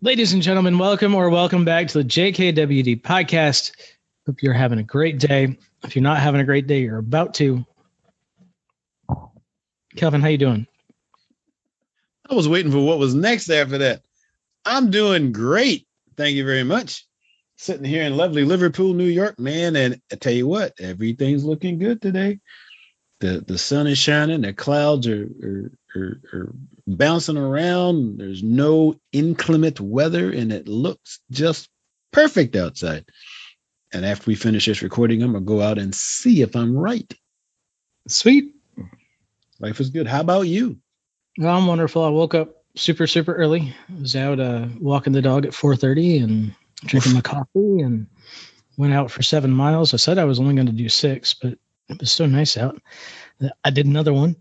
Ladies and gentlemen, welcome back to the JKWD podcast. Hope you're having a great day. If you're not having a great day, you're about to. Kelvin, how you doing? I was waiting for what was next after that. I'm doing great. Thank you very much. Sitting here in lovely Liverpool, New York, man. And I tell you what, everything's looking good today. The sun is shining. The clouds are bouncing around. There's no inclement weather, and it looks just perfect outside. And after we finish this recording, I'm going to go out and see if I'm right. Sweet. Life is good. How about you? Well, I'm wonderful. I woke up super early. I was out walking the dog at 4:30 and drinking my coffee and went out for 7 miles. I said I was only going to do 6, but it was so nice out. I did another one,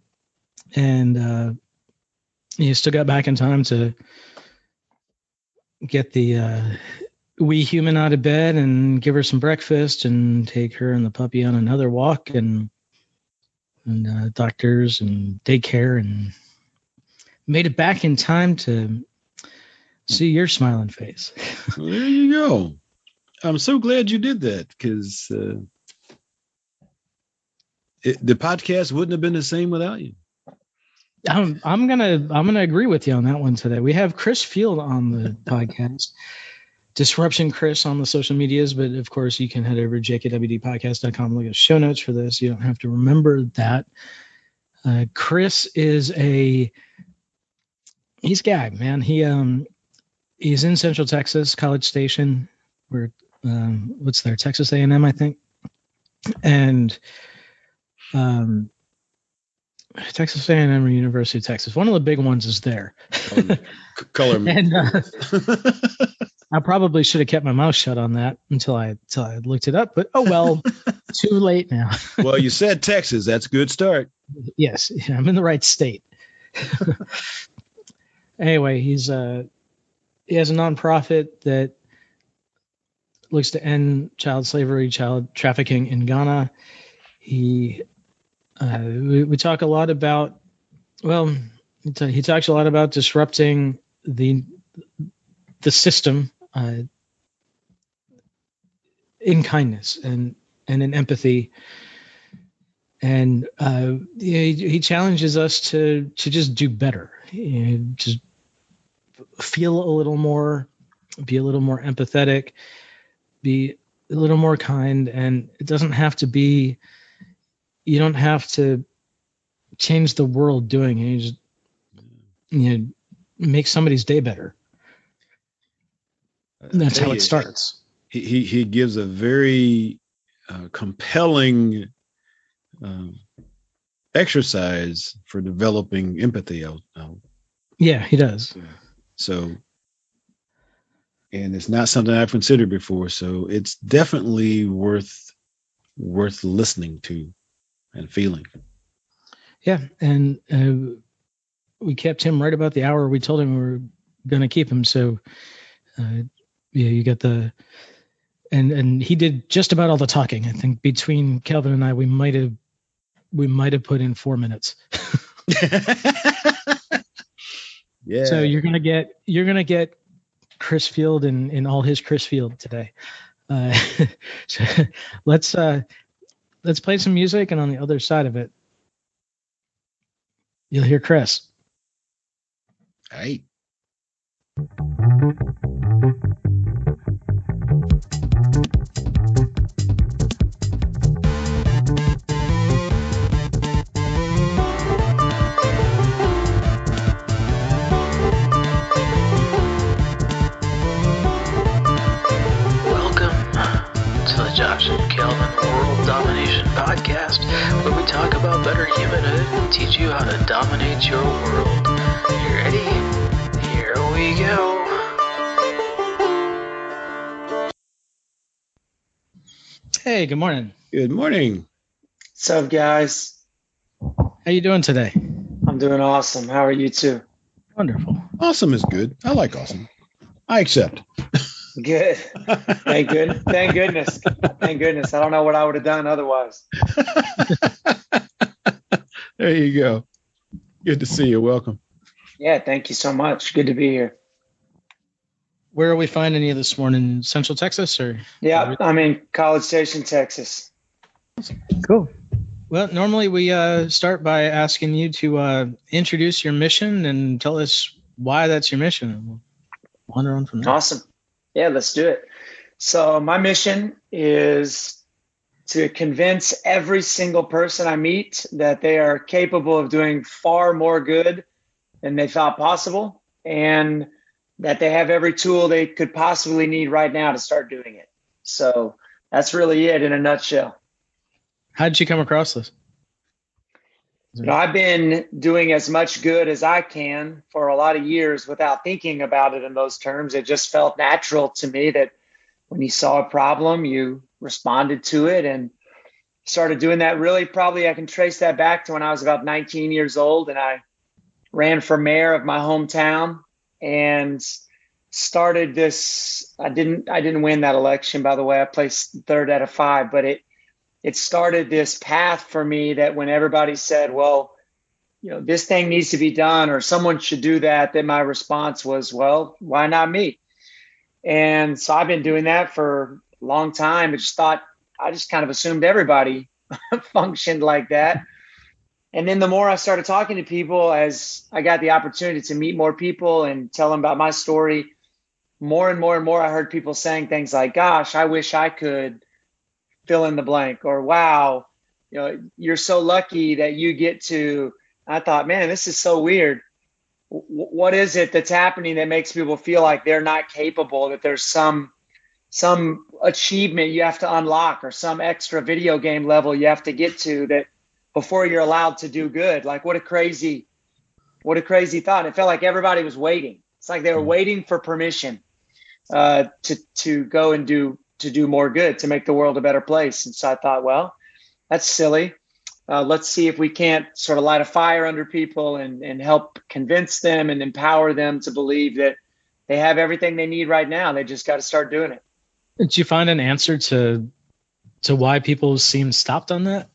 and you still got back in time to get the wee human out of bed and give her some breakfast and take her and the puppy on another walk and doctors and daycare, and made it back in time to see your smiling face. Well, there you go. I'm so glad you did that, because the podcast wouldn't have been the same without you. I'm gonna agree with you on that one today. We have Chris Field on the podcast, Disruption Chris on the social medias, but of course you can head over to jkwdpodcast.com, look at show notes for this. You don't have to remember that. Chris is he's a guy, man. He's in Central Texas, College Station, where what's there, Texas A&M, I think, and Texas A&M or University of Texas. One of the big ones is there. Color me. And I probably should have kept my mouth shut on that until I looked it up. But oh well, too late now. Well, you said Texas. That's a good start. Yes, I'm in the right state. Anyway, he has a nonprofit that looks to end child slavery, child trafficking in Ghana. We talk a lot about, well, he talks a lot about disrupting the system in kindness and in empathy, and he challenges us to just do better, just feel a little more, be a little more empathetic, be a little more kind, and it doesn't have to be. You don't have to change the world doing it. You just make somebody's day better. And that's how it starts. He gives a very compelling exercise for developing empathy. Yeah, he does. So, and it's not something I've considered before. So it's definitely worth listening to and feeling. Yeah, and we kept him right about the hour we told him we were going to keep him. So, you got and he did just about all the talking. I think between Kelvin and I, we might have put in 4 minutes. Yeah. So you're gonna get Chris Field in all his Chris Field today. So let's play some music, and on the other side of it, you'll hear Chris. Hey. Josh and Kelvin World Domination Podcast, where we talk about better humanhood and teach you how to dominate your world. You ready? Here we go. Hey, good morning. Good morning. What's up, guys? How you doing today? I'm doing awesome. How are you two? Wonderful. Awesome is good. I like awesome. I accept. Good. Thank goodness. Thank goodness. Thank goodness. I don't know what I would have done otherwise. There you go. Good to see you. Welcome. Yeah, thank you so much. Good to be here. Where are we finding you this morning? Central Texas or? Yeah, I'm in College Station, Texas. Cool. Well, normally we start by asking you to introduce your mission and tell us why that's your mission. And we'll wander on from there. Awesome. Yeah, let's do it. So my mission is to convince every single person I meet that they are capable of doing far more good than they thought possible, and that they have every tool they could possibly need right now to start doing it. So that's really it in a nutshell. How did you come across this? I've been doing as much good as I can for a lot of years without thinking about it in those terms. It just felt natural to me that when you saw a problem, you responded to it, and started doing that. Really, probably I can trace that back to when I was about 19 years old, and I ran for mayor of my hometown and started this. I didn't win that election, by the way. I placed third out of 5, but it started this path for me that when everybody said, well, this thing needs to be done or someone should do that, then my response was, well, why not me? And so I've been doing that for a long time. I just kind of assumed everybody functioned like that. And then the more I started talking to people, as I got the opportunity to meet more people and tell them about my story, more and more and more I heard people saying things like, gosh, I wish I could fill in the blank, or wow, you're so lucky that you get to. I thought, man, this is so weird. What is it that's happening that makes people feel like they're not capable, that there's some achievement you have to unlock or some extra video game level you have to get to that before you're allowed to do good? Like, what a crazy thought. It felt like everybody was waiting. It's like they were waiting for permission to go and do more good, to make the world a better place. And so I thought, well, that's silly. Let's see if we can't sort of light a fire under people and help convince them and empower them to believe that they have everything they need right now. They just got to start doing it. Did you find an answer to why people seem stopped on that?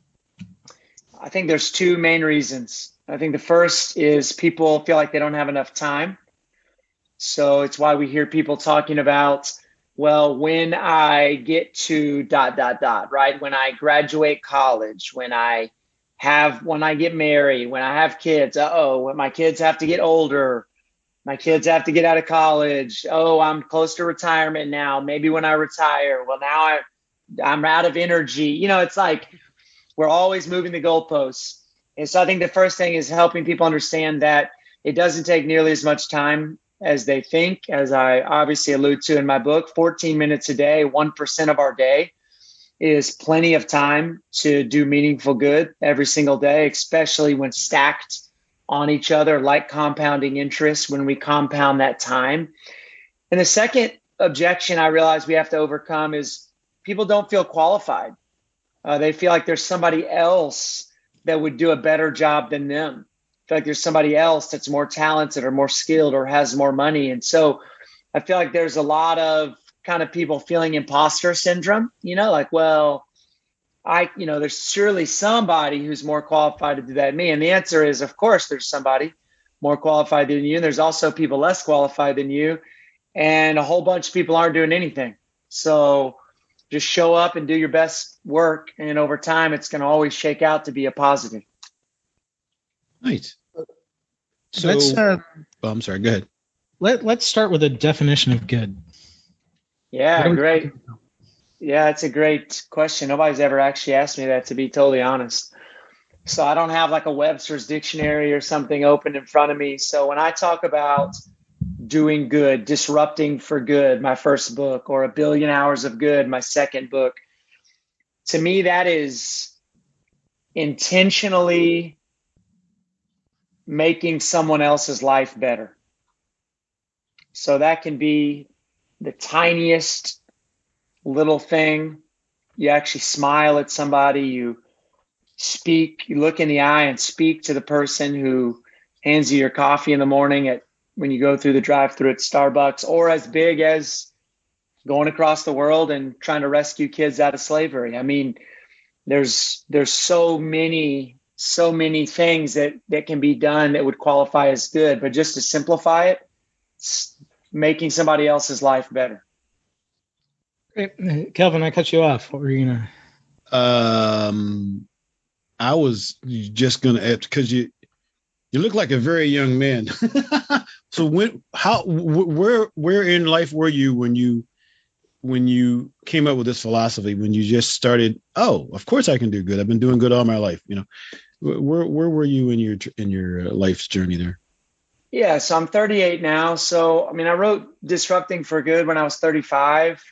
I think there's 2 main reasons. I think the first is people feel like they don't have enough time. So it's why we hear people talking about, well, when I get to ... right? When I graduate college, when I get married, when I have kids, when my kids have to get older, my kids have to get out of college. Oh, I'm close to retirement now. Maybe when I retire, well, now I'm out of energy. It's like we're always moving the goalposts. And so I think the first thing is helping people understand that it doesn't take nearly as much time as they think. As I obviously allude to in my book, 14 minutes a day, 1% of our day is plenty of time to do meaningful good every single day, especially when stacked on each other like compounding interest, when we compound that time. And the second objection I realize we have to overcome is people don't feel qualified. They feel like there's somebody else that would do a better job than them. Feel like there's somebody else that's more talented or more skilled or has more money. And so I feel like there's a lot of kind of people feeling imposter syndrome, like, well, there's surely somebody who's more qualified to do that than me. And the answer is, of course, there's somebody more qualified than you. And there's also people less qualified than you. And a whole bunch of people aren't doing anything. So just show up and do your best work. And over time, it's going to always shake out to be a positive. Nice. So, I'm sorry. Go ahead. Let's start with a definition of good. Yeah, great. Yeah, it's a great question. Nobody's ever actually asked me that, to be totally honest. So I don't have like a Webster's dictionary or something open in front of me. So when I talk about doing good, disrupting for good, my first book, or 1 billion hours of good, my second book, to me, that is intentionally making someone else's life better. So that can be the tiniest little thing. You actually smile at somebody, you look in the eye and speak to the person who hands you your coffee in the morning when you go through the drive-thru at Starbucks, or as big as going across the world and trying to rescue kids out of slavery. I mean, there's so many things that can be done that would qualify as good, but just to simplify it, making somebody else's life better. Great. Kelvin, I cut you off. What were you gonna? I was just gonna ask because you look like a very young man. So where in life were you when you came up with this philosophy? When you just started? Oh, of course I can do good. I've been doing good all my life. Where were you in your life's journey there? Yeah, so I'm 38 now. So, I mean, I wrote Disrupting for Good when I was 35.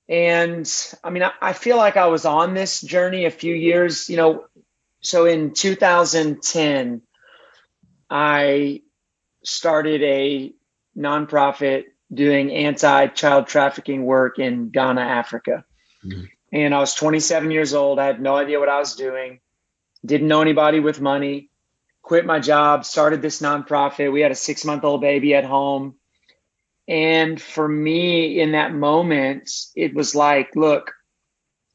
And I mean, I feel like I was on this journey a few years, so in 2010, I started a nonprofit doing anti-child trafficking work in Ghana, Africa. Mm-hmm. And I was 27 years old. I had no idea what I was doing. Didn't know anybody with money. Quit my job, started this nonprofit. We had a 6-month-old baby at home. And for me in that moment, it was like, look,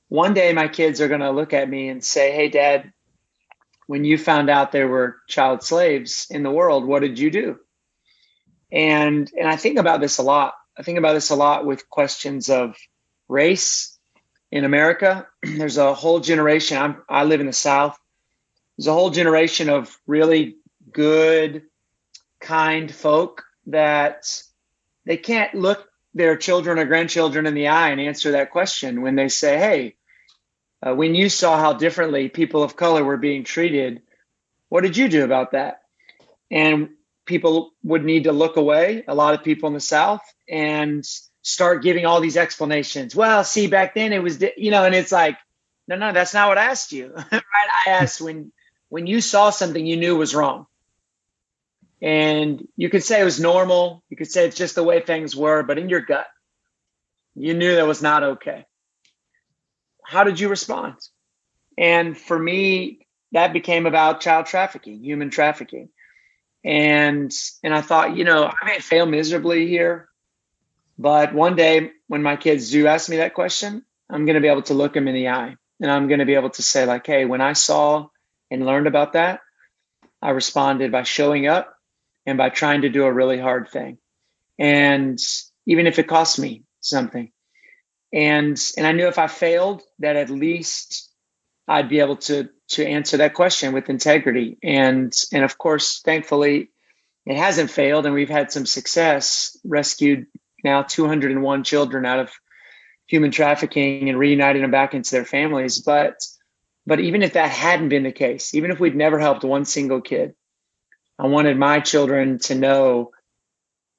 one day my kids are going to look at me and say, hey, Dad, when you found out there were child slaves in the world, what did you do? And I think about this a lot. I think about this a lot with questions of race in America. There's a whole generation. I live in the South. There's a whole generation of really good, kind folk that they can't look their children or grandchildren in the eye and answer that question when they say, hey, when you saw how differently people of color were being treated, what did you do about that? And people would need to look away, a lot of people in the South, and start giving all these explanations. Well, see, back then it was, and it's like, no, that's not what I asked you. Right? I asked when you saw something you knew was wrong. And you could say it was normal. You could say it's just the way things were, but in your gut, you knew that was not okay. How did you respond? And for me, that became about child trafficking, human trafficking. And I thought, I may fail miserably here, but one day when my kids do ask me that question, I'm going to be able to look them in the eye. And I'm going to be able to say like, hey, when I saw and learned about that, I responded by showing up and by trying to do a really hard thing. And even if it cost me something. And I knew if I failed, that at least I'd be able to answer that question with integrity. And of course, thankfully, it hasn't failed. And we've had some success, rescued now 201 children out of human trafficking and reunited them back into their families. But even if that hadn't been the case, even if we'd never helped one single kid, I wanted my children to know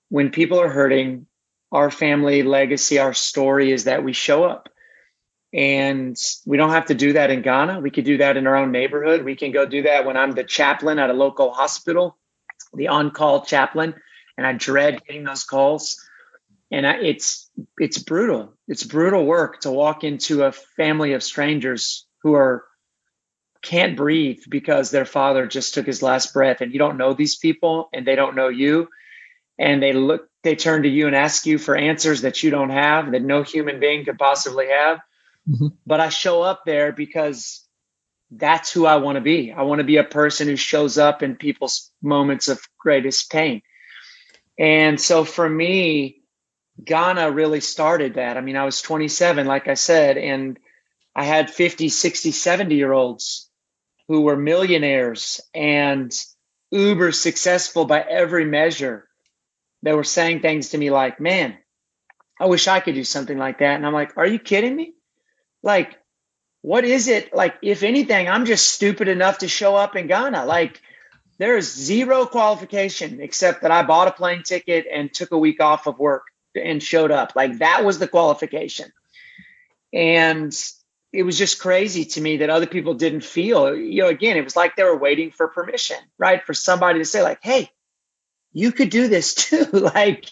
when people are hurting, our family legacy, our story is that we show up. And we don't have to do that in Ghana. We could do that in our own neighborhood. We can go do that when I'm the chaplain at a local hospital, the on-call chaplain, and I dread getting those calls. And it's brutal. It's brutal work to walk into a family of strangers who can't breathe because their father just took his last breath, and you don't know these people and they don't know you. And they turn to you and ask you for answers that you don't have, that no human being could possibly have. Mm-hmm. But I show up there because that's who I want to be. I want to be a person who shows up in people's moments of greatest pain. And so for me, Ghana really started that. I mean, I was 27, like I said, and I had 50, 60, 70-year-olds who were millionaires and uber successful by every measure. They were saying things to me like, man, I wish I could do something like that. And I'm like, are you kidding me? Like, what is it? Like, if anything, I'm just stupid enough to show up in Ghana. Like, there is zero qualification except that I bought a plane ticket and took a week off of work and showed up. Like, that was the qualification. And it was just crazy to me that other people didn't feel, again, it was like they were waiting for permission, right? For somebody to say like, hey, you could do this too. Like,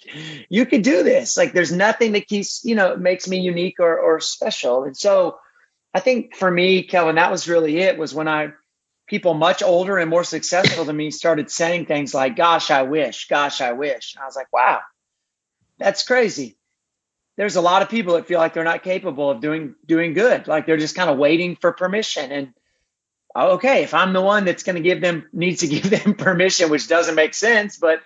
you could do this. Like, there's nothing that keeps, makes me unique or special. And so I think for me, Kelvin, that was really it, was when people much older and more successful than me started saying things like, gosh, I wish. And I was like, wow, that's crazy. There's a lot of people that feel like they're not capable of doing good. Like, they're just kind of waiting for permission. And okay, if I'm the one that's going to needs to give them permission, which doesn't make sense, but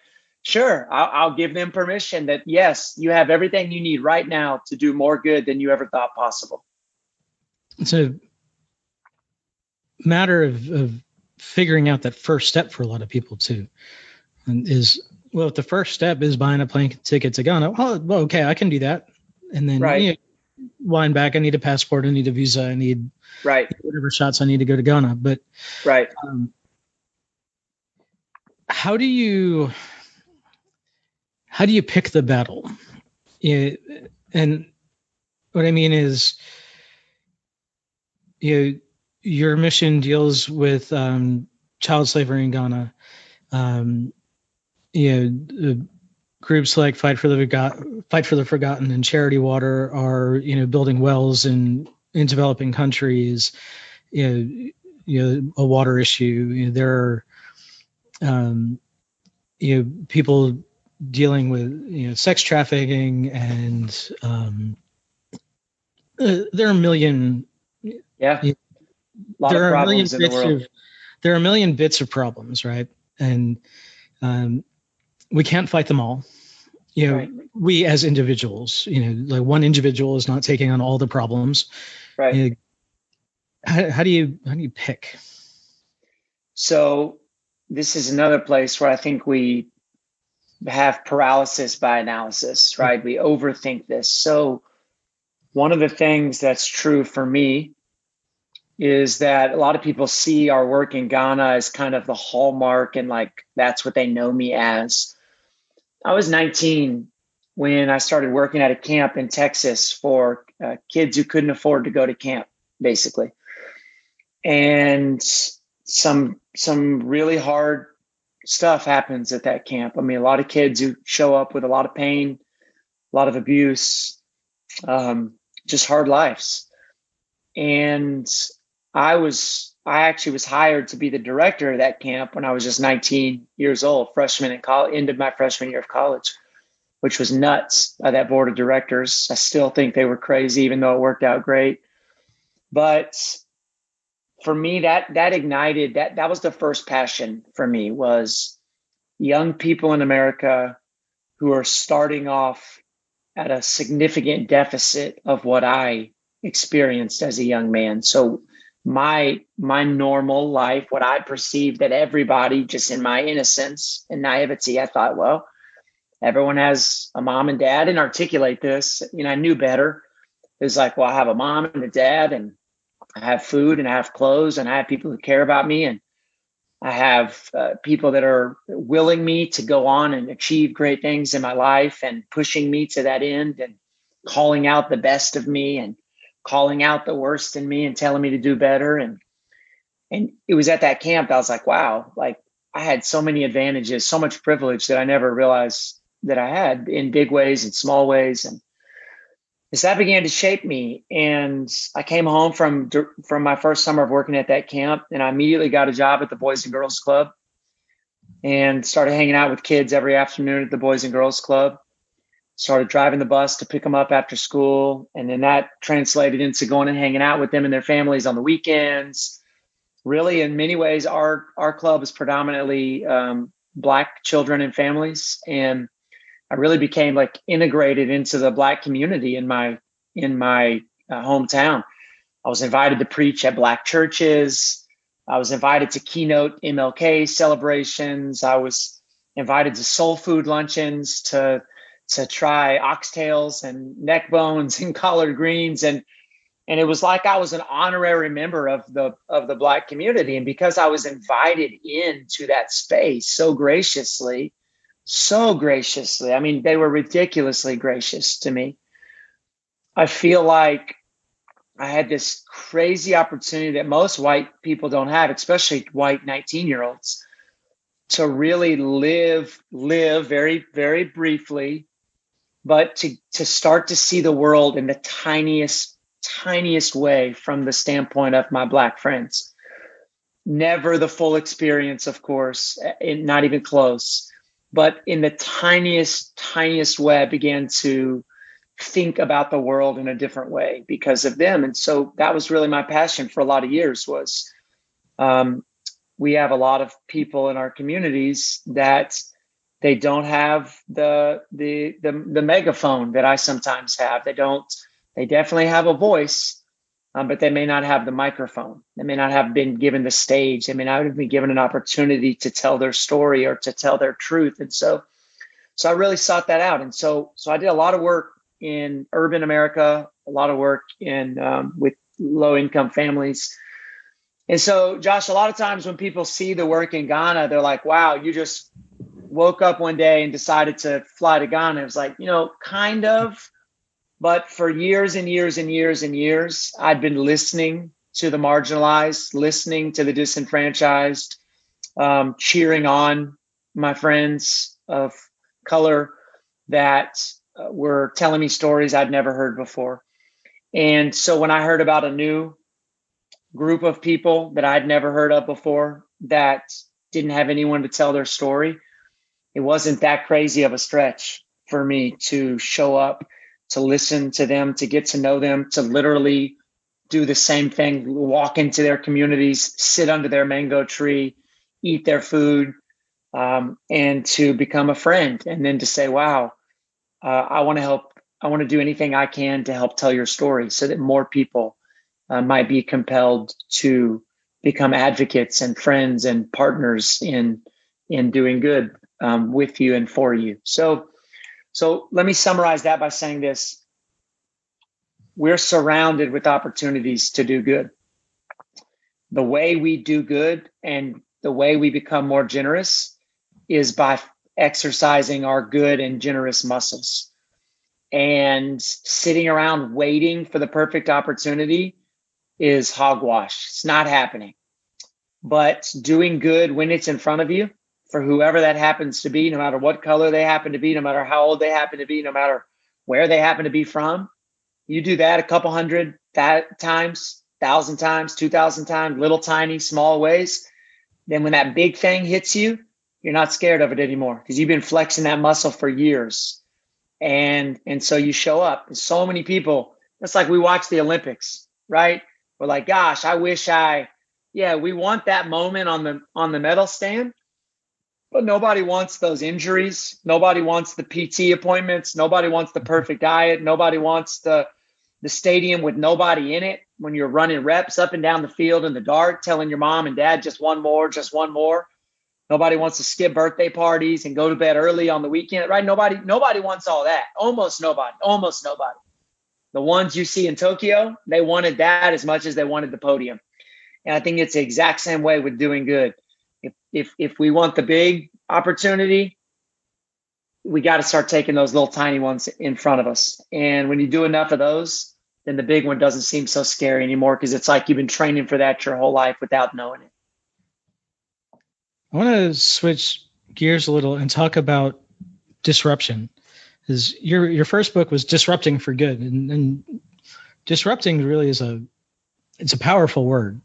Sure. I'll give them permission that, yes, you have everything you need right now to do more good than you ever thought possible. It's a matter of figuring out that first step for a lot of people too. And if the first step is buying a plane ticket to Ghana, well, okay, I can do that. And then right. Wind back, I need a passport, I need a visa, I need whatever shots I need to go to Ghana. But right. How do you pick the battle? And what I mean is, your mission deals with child slavery in Ghana. Groups like Fight for the Forgotten and Charity Water are building wells in developing countries. A water issue. There are people dealing with sex trafficking, and there are a million. Yeah. A lot of problems in the world. There are a million bits of problems, right? And we can't fight them all. Right. We as individuals, like one individual is not taking on all the problems. Right. How do you pick? So this is another place where I think we have paralysis by analysis, right? We overthink this. So one of the things that's true for me is that a lot of people see our work in Ghana as kind of the hallmark, and like that's what they know me as. I was 19 when I started working at a camp in Texas for kids who couldn't afford to go to camp, basically. And some really hard stuff happens at that camp. I mean, a lot of kids who show up with a lot of pain, a lot of abuse, just hard lives. And I actually was hired to be the director of that camp when I was just 19 years old, freshman in college, ended my freshman year of college, which was nuts. That board of directors, I still think they were crazy, even though it worked out great. But for me, that ignited, that was the first passion for me, was young people in America who are starting off at a significant deficit of what I experienced as a young man. So my normal life, what I perceived that everybody, just in my innocence and naivety, I thought, well, everyone has a mom and dad, and articulate this. I knew better. It was like, well, I have a mom and a dad, and I have food, and I have clothes, and I have people who care about me, and I have people that are willing me to go on and achieve great things in my life and pushing me to that end and calling out the best of me and calling out the worst in me and telling me to do better. And it was at that camp that I was like, wow, like I had so many advantages, so much privilege that I never realized that I had, in big ways and small ways. And as that began to shape me, and I came home from my first summer of working at that camp, and I immediately got a job at the Boys and Girls Club and started hanging out with kids every afternoon at the Boys and Girls Club. Started driving the bus to pick them up after school. And then that translated into going and hanging out with them and their families on the weekends. Really, in many ways, our club is predominantly Black children and families. And I really became like integrated into the Black community in my hometown. I was invited to preach at Black churches. I was invited to keynote MLK celebrations. I was invited to soul food luncheons to try oxtails and neck bones and collard greens. And it was like I was an honorary member of the Black community. And because I was invited into that space so graciously, I mean, they were ridiculously gracious to me. I feel like I had this crazy opportunity that most white people don't have, especially white 19-year-olds, to really live very, very briefly, but to start to see the world in the tiniest way from the standpoint of my Black friends. Never the full experience, of course, not even close, but in the tiniest way, I began to think about the world in a different way because of them. And so that was really my passion for a lot of years. Was we have a lot of people in our communities that They don't have the megaphone that I sometimes have. They definitely have a voice, but they may not have the microphone. They may not have been given the stage. They may not have been given an opportunity to tell their story or to tell their truth. And so I really sought that out. And so I did a lot of work in urban America, a lot of work in with low income families. And so, Josh, a lot of times when people see the work in Ghana, they're like, wow, you just woke up one day and decided to fly to Ghana. It was like, kind of. But for years and years and years and years, I'd been listening to the marginalized, listening to the disenfranchised, cheering on my friends of color that were telling me stories I'd never heard before. And so when I heard about a new group of people that I'd never heard of before that didn't have anyone to tell their story, it wasn't that crazy of a stretch for me to show up, to listen to them, to get to know them, to literally do the same thing, walk into their communities, sit under their mango tree, eat their food, and to become a friend. And then to say, wow, I want to help. I want to do anything I can to help tell your story so that more people might be compelled to become advocates and friends and partners in doing good with you and for you. So let me summarize that by saying this. We're surrounded with opportunities to do good. The way we do good and the way we become more generous is by exercising our good and generous muscles. And sitting around waiting for the perfect opportunity is hogwash. It's not happening. But doing good when it's in front of you, for whoever that happens to be, no matter what color they happen to be, no matter how old they happen to be, no matter where they happen to be from, you do that a couple hundred times, 1,000 times, 2,000 times, little tiny small ways. Then when that big thing hits you, you're not scared of it anymore because you've been flexing that muscle for years. And so you show up. And so many people, it's like we watch the Olympics, right? We're like, gosh, I wish we want that moment on the medal stand. But nobody wants those injuries. Nobody wants the PT appointments. Nobody wants the perfect diet. Nobody wants the stadium with nobody in it when you're running reps up and down the field in the dark, telling your mom and dad just one more, just one more. Nobody wants to skip birthday parties and go to bed early on the weekend, right? Nobody wants all that. Almost nobody. The ones you see in Tokyo, they wanted that as much as they wanted the podium. And I think it's the exact same way with doing good. If we want the big opportunity, we got to start taking those little tiny ones in front of us. And when you do enough of those, then the big one doesn't seem so scary anymore because it's like you've been training for that your whole life without knowing it. I want to switch gears a little and talk about disruption. Because your first book was Disrupting for Good, and disrupting really is a powerful word.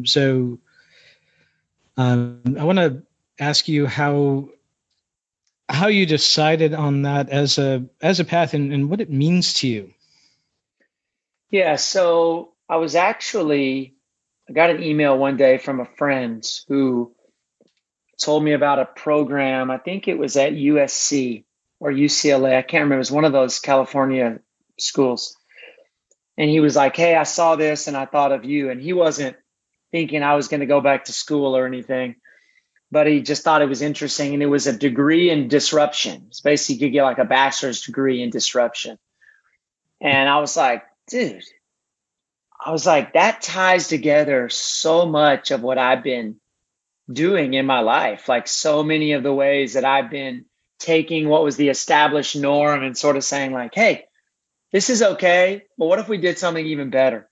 So I want to ask you how you decided on that as a path and what it means to you. Yeah, so I got an email one day from a friend who told me about a program. I think it was at USC or UCLA. I can't remember. It was one of those California schools. And he was like, hey, I saw this and I thought of you. And he wasn't thinking I was going to go back to school or anything, but he just thought it was interesting. And it was a degree in disruption. It's basically you could get like a bachelor's degree in disruption. And I was like, dude, that ties together so much of what I've been doing in my life. Like so many of the ways that I've been taking what was the established norm and sort of saying like, hey, this is okay, but what if we did something even better?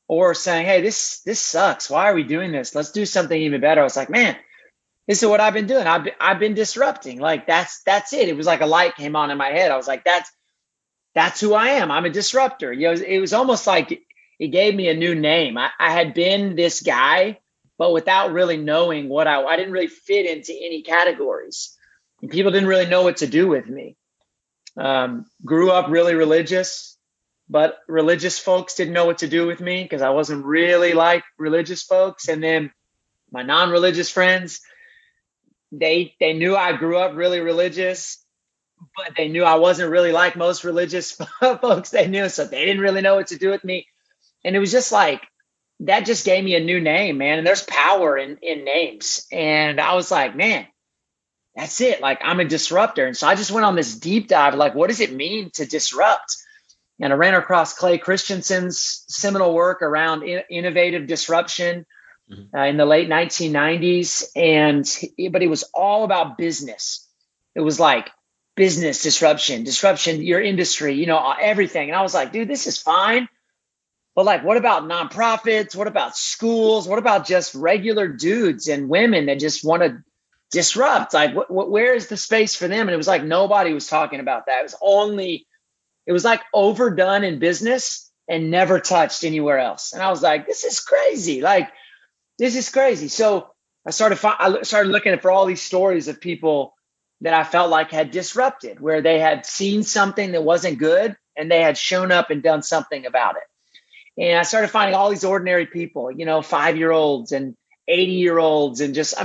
Or saying, hey, this sucks. Why are we doing this? Let's do something even better. I was like, man, this is what I've been doing. I've been disrupting. Like that's it. It was like a light came on in my head. I was like, that's who I am. I'm a disruptor. It was almost like it gave me a new name. I had been this guy, but without really knowing what I didn't really fit into any categories. And people didn't really know what to do with me. Grew up really religious, but religious folks didn't know what to do with me because I wasn't really like religious folks. And then my non-religious friends they knew I grew up really religious, but they knew I wasn't really like most religious folks they knew. So they didn't really know what to do with me. And it was just like, that just gave me a new name, man. And there's power in names. And I was like, man, that's it. Like, I'm a disruptor. And so I just went on this deep dive, like, what does it mean to disrupt? And I ran across Clay Christensen's seminal work around innovative disruption in the late 1990s. But it was all about business. It was like business disruption, your industry, everything. And I was like, dude, this is fine. But like, what about nonprofits? What about schools? What about just regular dudes and women that just want to disrupt? Like, where is the space for them? And it was like, nobody was talking about that. It was like overdone in business and never touched anywhere else. And I was like, this is crazy. Like, this is crazy. So I started looking for all these stories of people that I felt like had disrupted, where they had seen something that wasn't good and they had shown up and done something about it. And I started finding all these ordinary people, 5-year-olds and 80-year-olds and just,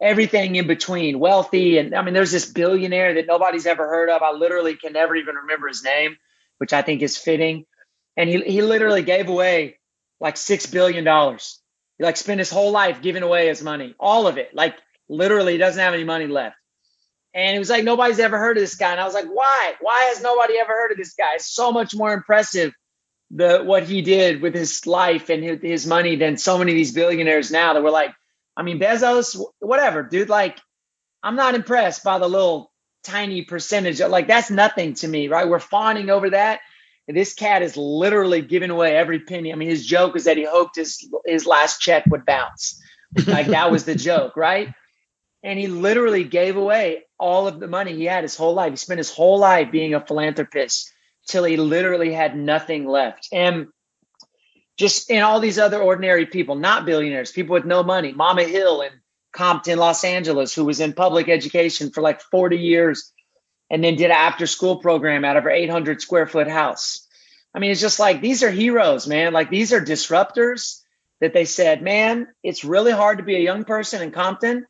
everything in between, wealthy. And there's this billionaire that nobody's ever heard of. I literally can never even remember his name, which I think is fitting. And he literally gave away like $6 billion. He like spent his whole life giving away his money, all of it. Like literally he doesn't have any money left. And it was like, nobody's ever heard of this guy. And I was like, why? Why has nobody ever heard of this guy? It's so much more impressive what he did with his life and his money than so many of these billionaires now that were like, Bezos, whatever, dude. Like, I'm not impressed by the little tiny percentage. Like, that's nothing to me, right? We're fawning over that. And this cat is literally giving away every penny. His joke is that he hoped his last check would bounce. Like, that was the joke, right? And he literally gave away all of the money he had his whole life. He spent his whole life being a philanthropist till he literally had nothing left. And just in all these other ordinary people, not billionaires, people with no money, Maa Hill in Compton, Los Angeles, who was in public education for like 40 years and then did an after school program out of her 800 square foot house. It's just like, these are heroes, man. Like, these are disruptors that they said, man, it's really hard to be a young person in Compton.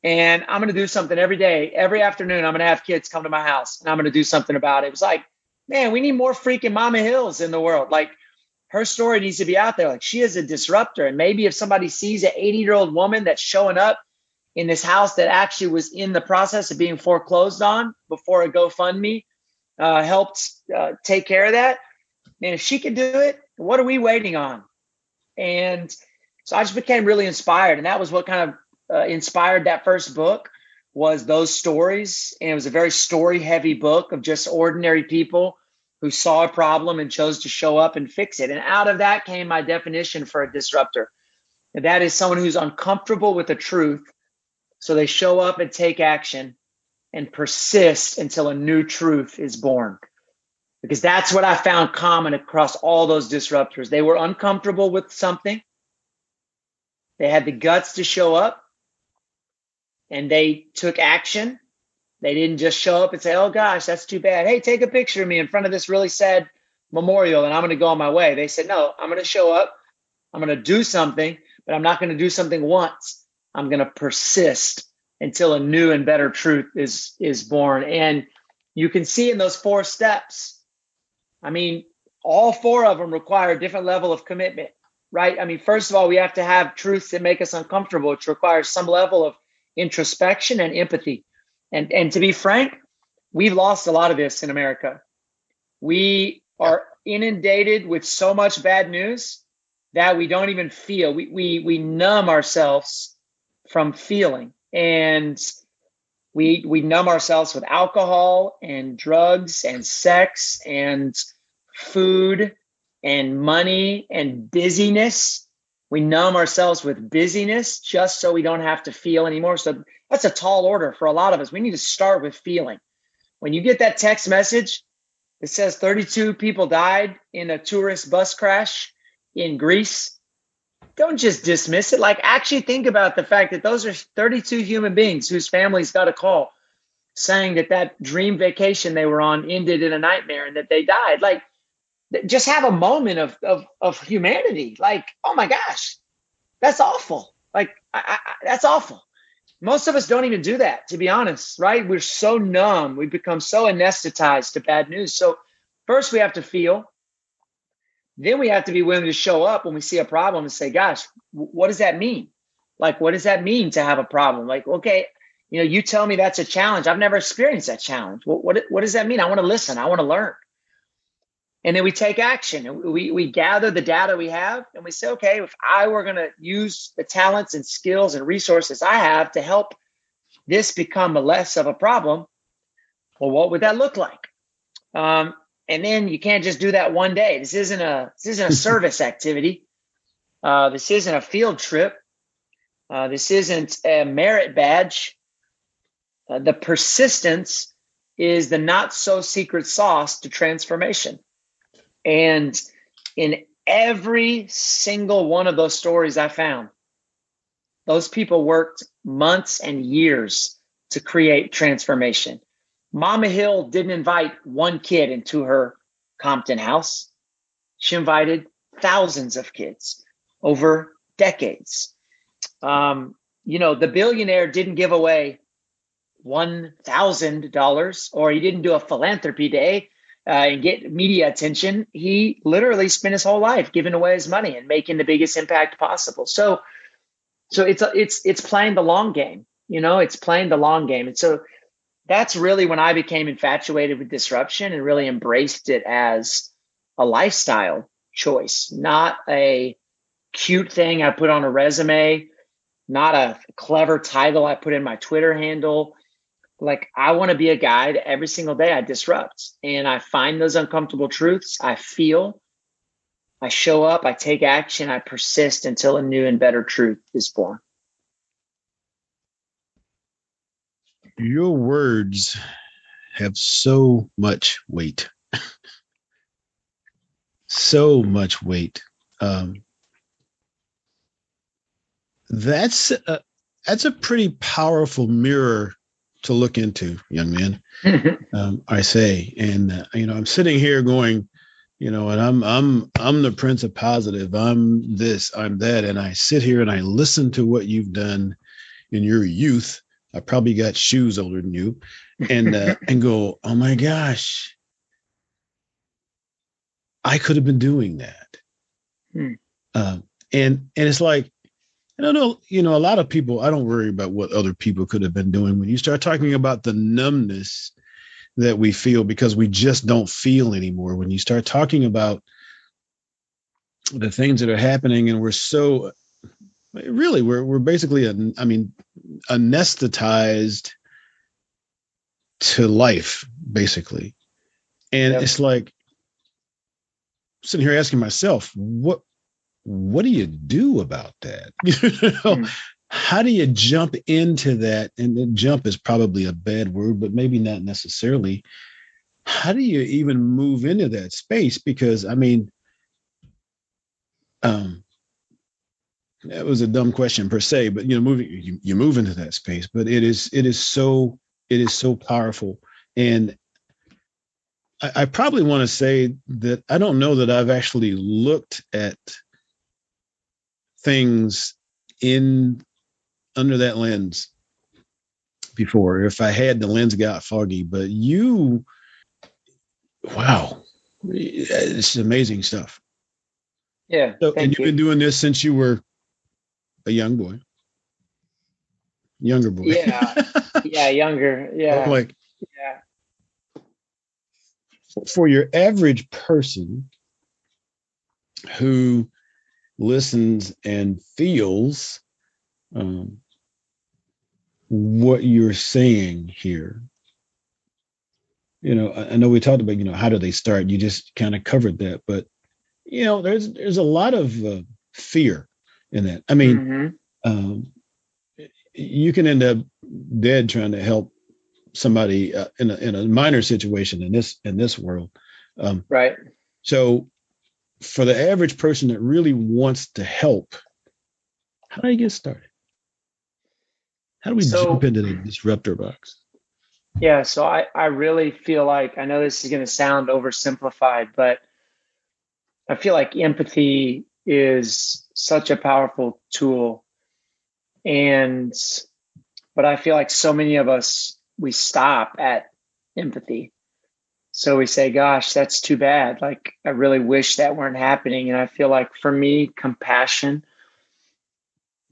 And I'm going to do something every day, every afternoon. I'm going to have kids come to my house and I'm going to do something about it. It was like, man, we need more freaking Maa Hills in the world. Like, her story needs to be out there. Like, she is a disruptor. And maybe if somebody sees an 80-year-old woman that's showing up in this house that actually was in the process of being foreclosed on before a GoFundMe helped take care of that, man, if she could do it, what are we waiting on? And so I just became really inspired. And that was what kind of inspired that first book, was those stories. And it was a very story-heavy book of just ordinary people who saw a problem and chose to show up and fix it. And out of that came my definition for a disruptor. And that is someone who's uncomfortable with the truth, so they show up and take action and persist until a new truth is born. Because that's what I found common across all those disruptors. They were uncomfortable with something. They had the guts to show up, and they took action. They didn't just show up and say, oh, gosh, that's too bad. Hey, take a picture of me in front of this really sad memorial and I'm going to go on my way. They said, no, I'm going to show up. I'm going to do something, but I'm not going to do something once. I'm going to persist until a new and better truth is born. And you can see in those 4 steps, all 4 of them require a different level of commitment, right? First of all, we have to have truths that make us uncomfortable, which requires some level of introspection and empathy. And to be frank, we've lost a lot of this in America. We are inundated with so much bad news that we don't even feel. We numb ourselves from feeling. And we numb ourselves with alcohol and drugs and sex and food and money and busyness. We numb ourselves with busyness just so we don't have to feel anymore. So that's a tall order for a lot of us. We need to start with feeling. When you get that text message that says 32 people died in a tourist bus crash in Greece, don't just dismiss it. Like, actually think about the fact that those are 32 human beings whose families got a call saying that dream vacation they were on ended in a nightmare and that they died. Like, just have a moment of humanity. Like, oh my gosh, that's awful. Like, that's awful. Most of us don't even do that, to be honest, right? We're so numb. We become so anesthetized to bad news. So first we have to feel. Then we have to be willing to show up when we see a problem and say, gosh, what does that mean? Like, what does that mean to have a problem? Like, okay, you tell me that's a challenge. I've never experienced that challenge. What does that mean? I want to listen. I want to learn. And then we take action. And we gather the data we have and we say, okay, if I were going to use the talents and skills and resources I have to help this become less of a problem, well, what would that look like? And then you can't just do that one day. This isn't a service activity. This isn't a field trip. This isn't a merit badge. The persistence is the not so secret sauce to transformation. And in every single one of those stories I found, those people worked months and years to create transformation. Maa Hill didn't invite one kid into her Compton house. She invited thousands of kids over decades. The billionaire didn't give away $1,000 or he didn't do a philanthropy day and get media attention. He literally spent his whole life giving away his money and making the biggest impact possible. So it's playing the long game. It's playing the long game. And so that's really when I became infatuated with disruption and really embraced it as a lifestyle choice, not a cute thing I put on a resume, not a clever title I put in my Twitter handle. Like, I want to be a guy that every single day I disrupt and I find those uncomfortable truths. I feel, I show up, I take action, I persist until a new and better truth is born. Your words have so much weight. So much weight. That's a pretty powerful mirror to look into, young man. I say, and I'm sitting here going, and I'm the Prince of Positive. I'm this, I'm that, and I sit here and I listen to what you've done in your youth. I probably got shoes older than you, and and go, oh my gosh, I could have been doing that. And it's like, I don't know, a lot of people, I don't worry about what other people could have been doing. When you start talking about the numbness that we feel because we just don't feel anymore, when you start talking about the things that are happening and we're so, really, we're basically, anesthetized to life, basically. And It's like, sitting here asking myself, what do you do about that? How do you jump into that? And then jump is probably a bad word, but maybe not necessarily. How do you even move into that space? Because that was a dumb question per se, but you move into that space, but it is so powerful. And I probably want to say that I don't know that I've actually looked at things under that lens before. If I had, the lens got foggy, but wow, it's amazing stuff. Yeah. So, and you've been doing this since you were a younger boy. Yeah. Younger. Yeah. Like, for your average person who listens and feels what you're saying here, I know we talked about, how do they start? You just kind of covered that, but there's a lot of fear in that. You can end up dead trying to help somebody in a minor situation in this world. Right. So for the average person that really wants to help, how do you get started? How do we jump into the disruptor box? Yeah. So I really feel like, I know this is going to sound oversimplified, but I feel like empathy is such a powerful tool. And But I feel like so many of us, we stop at empathy. So we say, gosh, that's too bad. Like, I really wish that weren't happening. And I feel like for me, compassion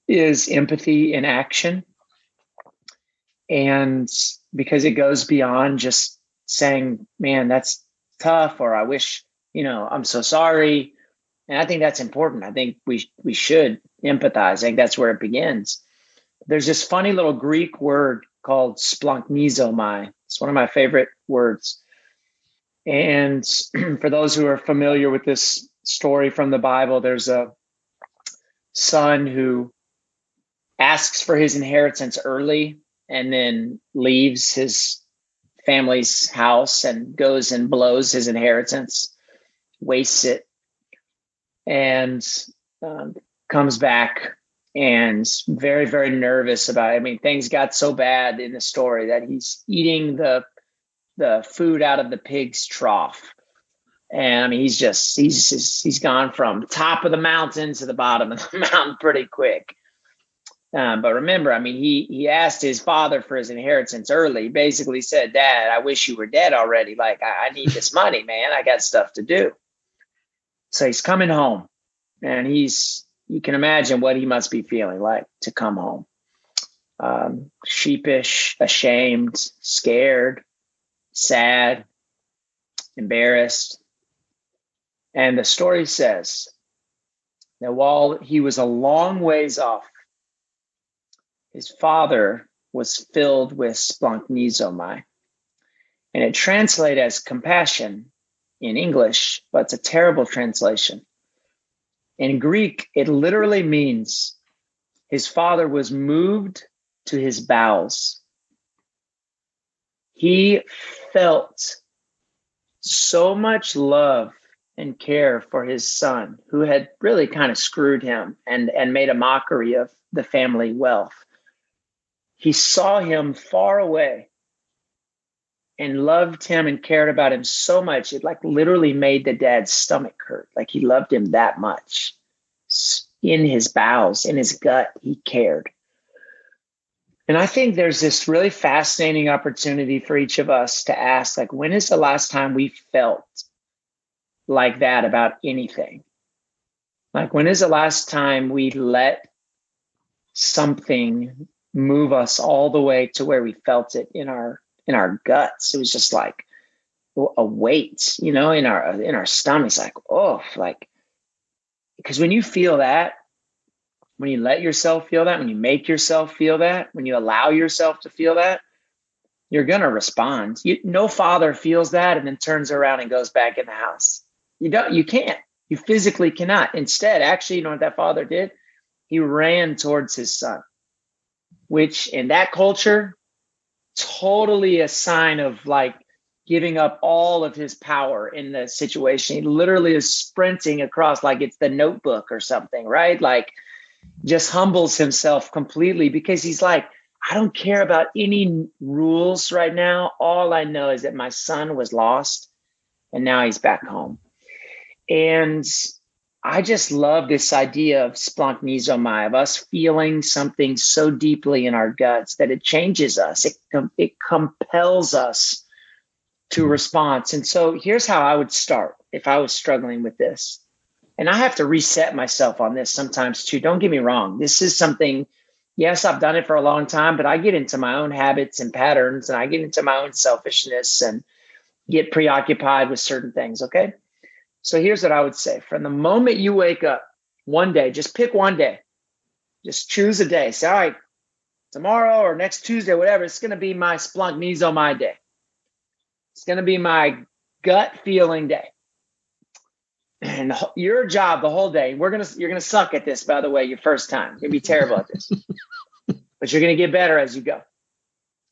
is empathy in action. And because it goes beyond just saying, man, that's tough, or I wish, I'm so sorry. And I think that's important. I think we should empathize. I think that's where it begins. There's this funny little Greek word called splanchnizomai. It's one of my favorite words. And for those who are familiar with this story from the Bible, there's a son who asks for his inheritance early and then leaves his family's house and goes and blows his inheritance, wastes it, and comes back and very, very nervous about it. I mean, things got so bad in the story that he's eating the food out of the pig's trough. And I mean, he's gone from top of the mountain to the bottom of the mountain pretty quick. But remember, I mean, he asked his father for his inheritance early. He basically said, Dad, I wish you were dead already. Like, I need this money, man. I got stuff to do. So he's coming home, and you can imagine what he must be feeling like to come home. Sheepish, ashamed, scared, sad, embarrassed. And the story says that while he was a long ways off, his father was filled with splanchnizomai. And it translates as compassion in English, but it's a terrible translation. In Greek, it literally means his father was moved to his bowels. He felt so much love and care for his son, who had really kind of screwed him and made a mockery of the family wealth. He saw him far away and loved him and cared about him so much. It like literally made the dad's stomach hurt. Like he loved him that much. In his bowels, in his gut, he cared. And I think there's this really fascinating opportunity for each of us to ask, like, when is the last time we felt like that about anything? Like, when is the last time we let something move us all the way to where we felt it in our guts? It was just like a weight, in our stomachs, like, oh, like, because when you feel that, when you let yourself feel that, when you make yourself feel that, when you allow yourself to feel that, you're going to respond. No father feels that and then turns around and goes back in the house. You can't. You physically cannot. Instead, actually, you know what that father did? He ran towards his son, which in that culture, totally a sign of like giving up all of his power in the situation. He literally is sprinting across like it's the Notebook or something, right? Like just humbles himself completely because he's like, I don't care about any rules right now. All I know is that my son was lost and now he's back home. And I just love this idea of splanchnizomai, of us feeling something so deeply in our guts that it changes us. It compels us to response. And so here's how I would start if I was struggling with this. And I have to reset myself on this sometimes too. Don't get me wrong. This is something, yes, I've done it for a long time, but I get into my own habits and patterns, and I get into my own selfishness and get preoccupied with certain things, okay? So here's what I would say. From the moment you wake up, one day, just pick one day. Just choose a day. Say, all right, tomorrow or next Tuesday, whatever, it's going to be my splanchnizomai day. It's going to be my gut feeling day. And your job the whole day, you're gonna suck at this, by the way, your first time. You're gonna be terrible at this. But you're gonna get better as you go.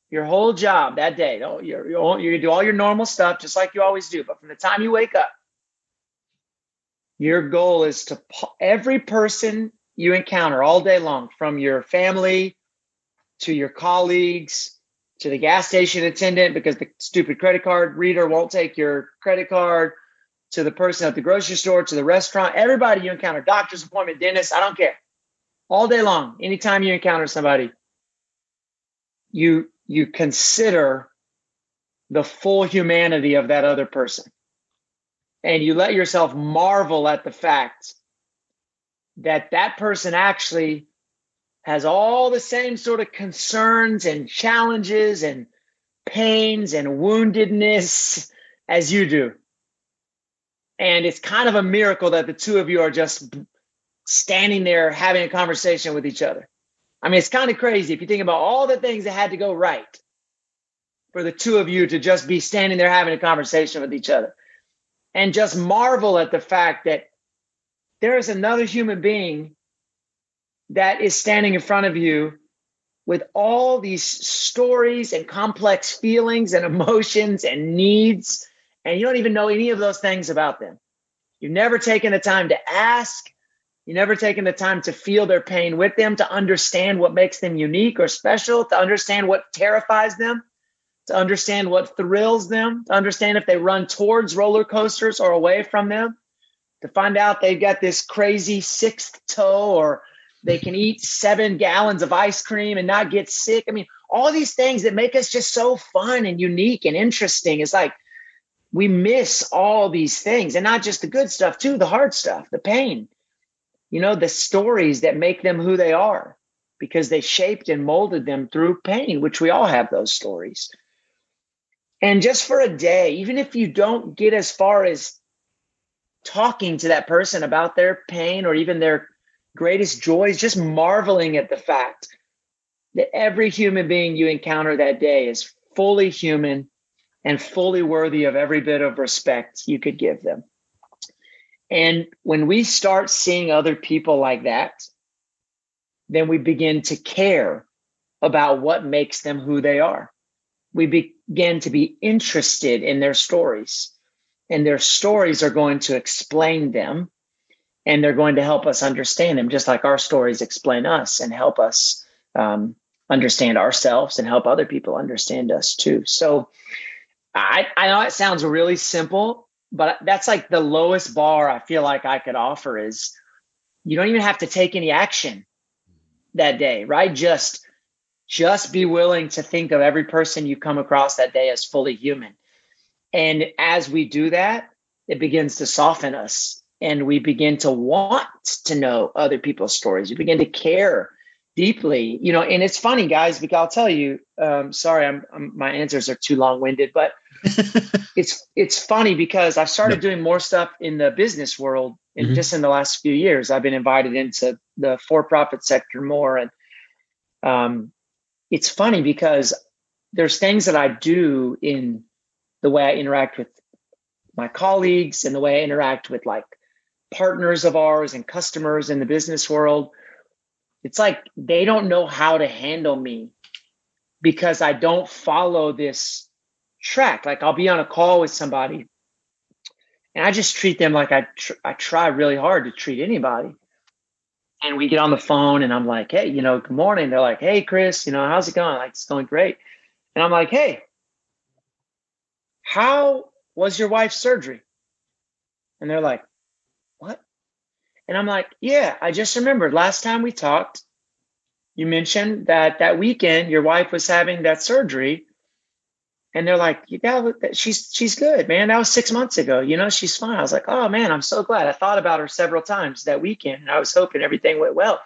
Your whole job that day, you're gonna do all your normal stuff just like you always do. But from the time you wake up, your goal is to every person you encounter all day long, from your family to your colleagues to the gas station attendant because the stupid credit card reader won't take your credit card, to the person at the grocery store, to the restaurant, everybody you encounter, doctor's appointment, dentist, I don't care. All day long, anytime you encounter somebody, you consider the full humanity of that other person. And you let yourself marvel at the fact that that person actually has all the same sort of concerns and challenges and pains and woundedness as you do. And it's kind of a miracle that the two of you are just standing there having a conversation with each other. I mean, it's kind of crazy if you think about all the things that had to go right for the two of you to just be standing there having a conversation with each other. And just marvel at the fact that there is another human being that is standing in front of you with all these stories and complex feelings and emotions and needs, and you don't even know any of those things about them. You've never taken the time to ask. You've never taken the time to feel their pain with them, to understand what makes them unique or special, to understand what terrifies them, to understand what thrills them, to understand if they run towards roller coasters or away from them, to find out they've got this crazy sixth toe, or they can eat 7 gallons of ice cream and not get sick. I mean, all these things that make us just so fun and unique and interesting. It's like we miss all these things, and not just the good stuff too, the hard stuff, the pain, the stories that make them who they are, because they shaped and molded them through pain, which we all have those stories. And just for a day, even if you don't get as far as talking to that person about their pain or even their greatest joys, just marveling at the fact that every human being you encounter that day is fully human and fully worthy of every bit of respect you could give them. And when we start seeing other people like that, then we begin to care about what makes them who they are. We begin to be interested in their stories, and their stories are going to explain them, and they're going to help us understand them, just like our stories explain us and help us understand ourselves and help other people understand us too. So I know it sounds really simple, but that's like the lowest bar I feel like I could offer is you don't even have to take any action that day, right? Just be willing to think of every person you come across that day as fully human. And as we do that, it begins to soften us, and we begin to want to know other people's stories. We begin to care deeply, and it's funny, guys, because I'll tell you, sorry, my answers are too long-winded, but it's funny because I've started doing more stuff in the business world and just in the last few years. I've been invited into the for-profit sector more. And it's funny because there's things that I do in the way I interact with my colleagues and the way I interact with like partners of ours and customers in the business world. It's like they don't know how to handle me because I don't follow this track. Like I'll be on a call with somebody and I just treat them like I try really hard to treat anybody. And we get on the phone and I'm like, hey, good morning. They're like, hey, Chris, how's it going? Like, it's going great. And I'm like, hey, how was your wife's surgery? And they're like, what? And I'm like, yeah, I just remembered last time we talked, you mentioned that weekend your wife was having that surgery. And they're like, yeah, she's good, man. That was 6 months ago. She's fine. I was like, oh, man, I'm so glad. I thought about her several times that weekend, and I was hoping everything went well.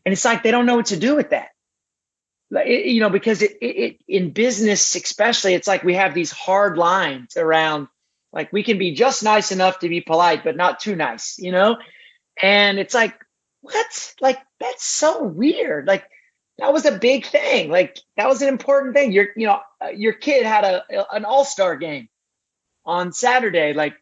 And it's like they don't know what to do with that. Because it in business especially, it's like we have these hard lines around, like we can be just nice enough to be polite, but not too nice, And it's like, what? Like, that's so weird. Like, that was a big thing. Like, that was an important thing. Your kid had an all-star game on Saturday. Like,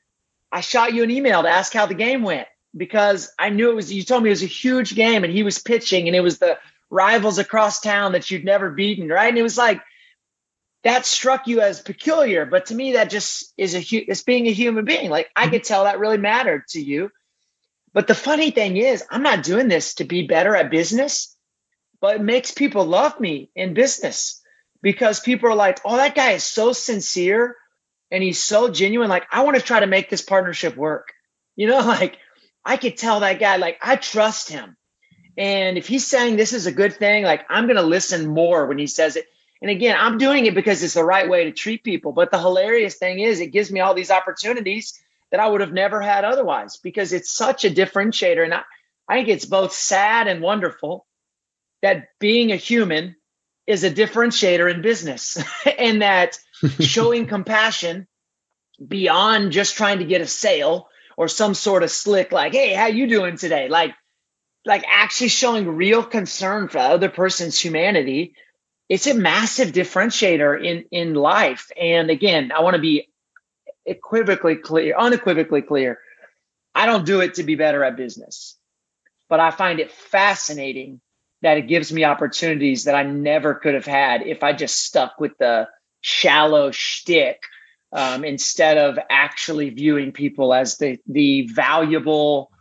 I shot you an email to ask how the game went because I knew you told me it was a huge game and he was pitching and it was the rivals across town that you'd never beaten, right? And it was like, that struck you as peculiar. But to me, that just is it's being a human being. Like, I could tell that really mattered to you. But the funny thing is, I'm not doing this to be better at business, but it makes people love me in business because people are like, oh, that guy is so sincere and he's so genuine. Like, I want to try to make this partnership work. Like I could tell that guy, like, I trust him. And if he's saying this is a good thing, like I'm going to listen more when he says it. And again, I'm doing it because it's the right way to treat people. But the hilarious thing is it gives me all these opportunities that I would have never had otherwise, because it's such a differentiator. And I think it's both sad and wonderful that being a human is a differentiator in business and that showing compassion beyond just trying to get a sale or some sort of slick, like, hey, how you doing today? Like actually showing real concern for the other person's humanity. It's a massive differentiator in life. And again, I want to be unequivocally clear. I don't do it to be better at business, but I find it fascinating that it gives me opportunities that I never could have had if I just stuck with the shallow shtick, instead of actually viewing people as the valuable,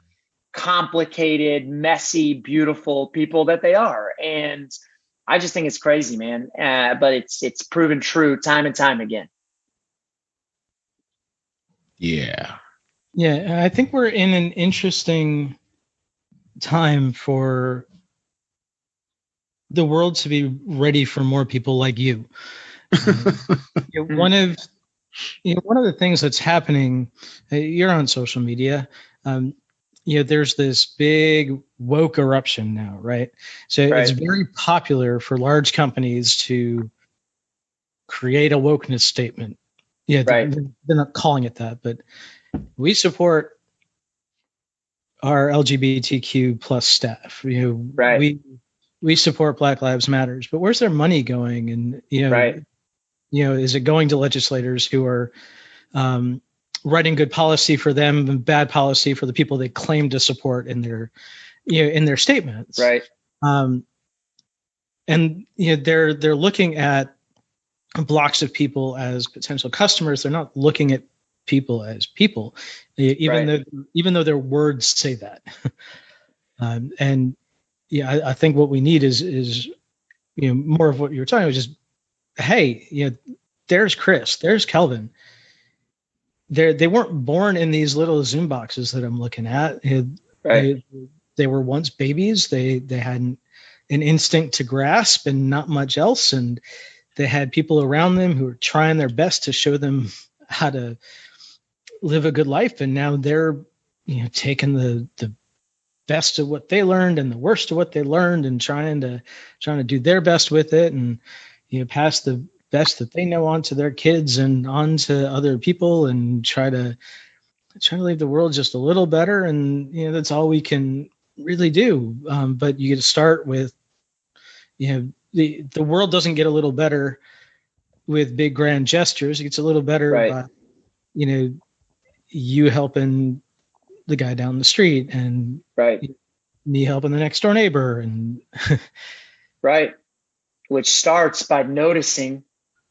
complicated, messy, beautiful people that they are. And I just think it's crazy, man. But it's proven true time and time again. Yeah. Yeah, I think we're in an interesting time for the world to be ready for more people like you. One of the things that's happening, you're on social media. There's this big woke eruption now, right? So It's very popular for large companies to create a wokeness statement. Yeah, they're not calling it that, but we support our LGBTQ plus staff. We support Black Lives Matters, but where's their money going? And is it going to legislators who are writing good policy for them and bad policy for the people they claim to support in their statements? Right. And they're looking at blocks of people as potential customers. They're not looking at people as people, even though their words say that. I think what we need is more of what you were talking about. Just, hey, there's Chris, there's Kelvin. They weren't born in these little Zoom boxes that I'm looking at. They were once babies. They had an instinct to grasp and not much else, and they had people around them who were trying their best to show them how to live a good life. And now they're taking the best of what they learned and the worst of what they learned and trying to do their best with it, and pass the best that they know on to their kids and on to other people, and try to leave the world just a little better. And that's all we can really do. But you get to start with the world doesn't get a little better with big grand gestures. It gets a little better by you helping the guy down the street, and me helping the next door neighbor, and which starts by noticing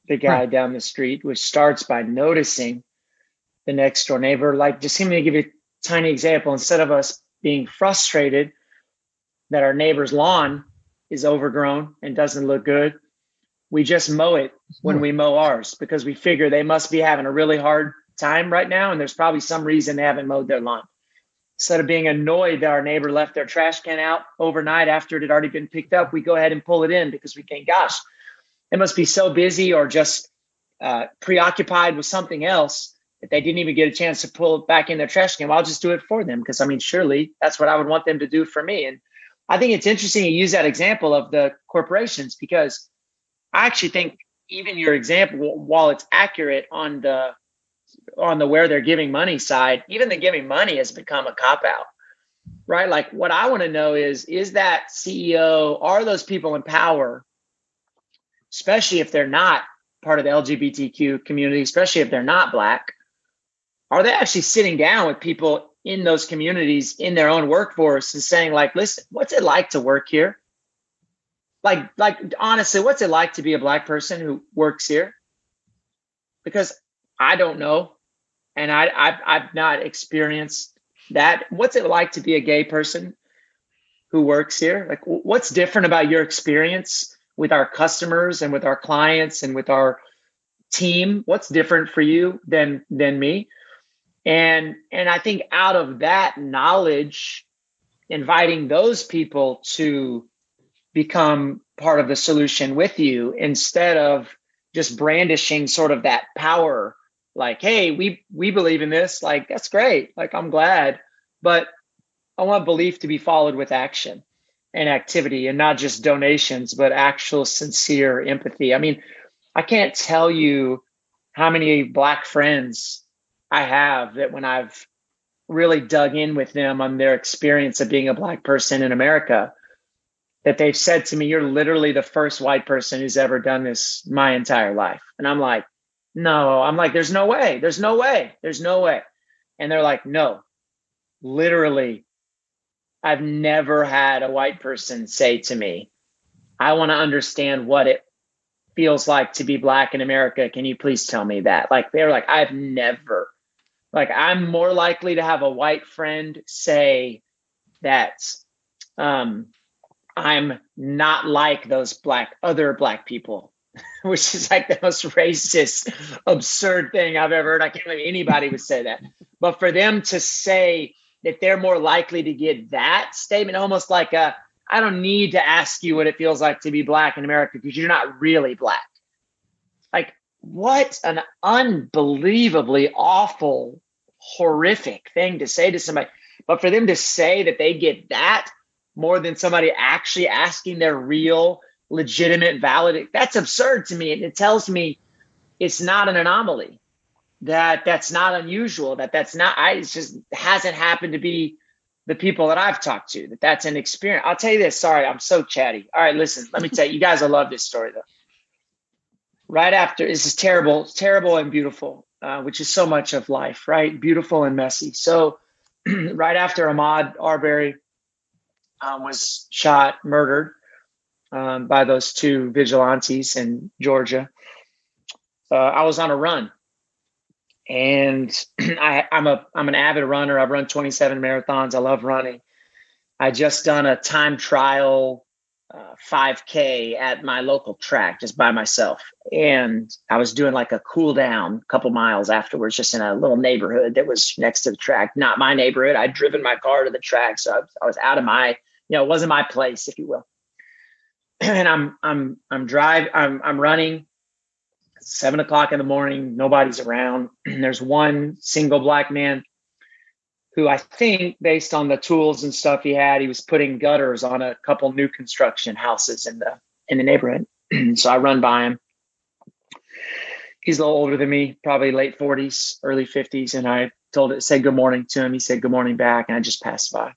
the guy down the street, which starts by noticing the next door neighbor. Like, just let me give you a tiny example. Instead of us being frustrated that our neighbor's lawn is overgrown and doesn't look good, we just mow it when we mow ours, because we figure they must be having a really hard time right now, and there's probably some reason they haven't mowed their lawn. Instead of being annoyed that our neighbor left their trash can out overnight after it had already been picked up, we go ahead and pull it in because we think, gosh, they must be so busy or just preoccupied with something else that they didn't even get a chance to pull it back in their trash can. Well, I'll just do it for them, because surely that's what I would want them to do for me. And I think it's interesting you use that example of the corporations, because I actually think even your example, while it's accurate on the where they're giving money side, even the giving money has become a cop-out, right? Like, what I want to know is that CEO, are those people in power, especially if they're not part of the LGBTQ community, especially if they're not Black, are they actually sitting down with people in those communities in their own workforce and saying, like, listen, what's it like to work here? Like honestly, what's it like to be a Black person who works here? Because I don't know. And I've not experienced that. What's it like to be a gay person who works here? Like, what's different about your experience with our customers and with our clients and with our team? What's different for you than me? And I think out of that knowledge, inviting those people to become part of the solution with you, instead of just brandishing sort of that power, like, hey, we believe in this, like, that's great, like, I'm glad, but I want belief to be followed with action and activity, and not just donations, but actual sincere empathy. I mean, I can't tell you how many Black friends I have that when I've really dug in with them on their experience of being a Black person in America, that they've said to me, you're literally the first white person who's ever done this my entire life. And I'm like, no, I'm like, there's no way, there's no way, there's no way. And they're like, no, literally, I've never had a white person say to me, I want to understand what it feels like to be Black in America. Can you please tell me that? Like, they're like, I've never, like, I'm more likely to have a white friend say that I'm not like those other Black people, which is like the most racist, absurd thing I've ever heard. I can't believe anybody would say that. But for them to say that they're more likely to get that statement, almost like I don't need to ask you what it feels like to be Black in America because you're not really Black. Like, what an unbelievably awful, horrific thing to say to somebody. But for them to say that they get that more than somebody actually asking their real, legitimate, valid, that's absurd to me. And it tells me it's not an anomaly, that's not unusual, that's not, it just hasn't happened to be the people that I've talked to, that's an experience. I'll tell you this. Sorry, I'm so chatty. All right, listen, let me tell you, you guys will love this story though. Right after, this is terrible, terrible and beautiful, which is so much of life, right? Beautiful and messy. So right after Ahmaud Arbery was shot, murdered by those two vigilantes in Georgia, I was on a run. And I'm an avid runner. I've run 27 marathons. I love running. I just done a time trial 5K at my local track just by myself. And I was doing like a cool down a couple miles afterwards, just in a little neighborhood that was next to the track. Not my neighborhood. I'd driven my car to the track. So I was out of my, it wasn't my place, if you will. And I'm running. 7 o'clock in the morning, nobody's around. There's one single Black man who, I think, based on the tools and stuff he had, he was putting gutters on a couple new construction houses in the neighborhood. So I run by him. He's a little older than me, probably late 40s, early 50s. And I said good morning to him. He said good morning back, and I just passed by.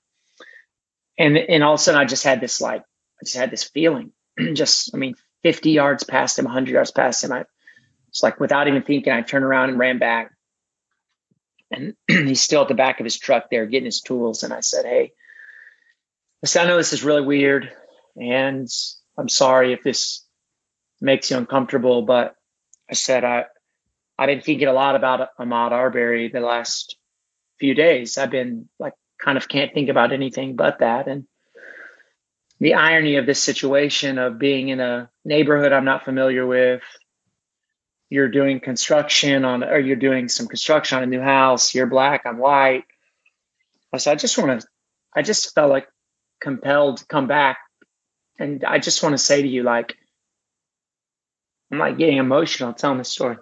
And all of a sudden, I just had this feeling. 50 yards past him, 100 yards past him. It's like, without even thinking, I turned around and ran back. And he's still at the back of his truck there getting his tools. And I said, hey, I know this is really weird, and I'm sorry if this makes you uncomfortable, but I said, I've been thinking a lot about Ahmaud Arbery the last few days. I've been like, kind of can't think about anything but that. And the irony of this situation of being in a neighborhood I'm not familiar with, you're doing you're doing some construction on a new house. You're Black, I'm white. So I just felt like compelled to come back. And I just want to say to you, like, I'm like getting emotional telling this story.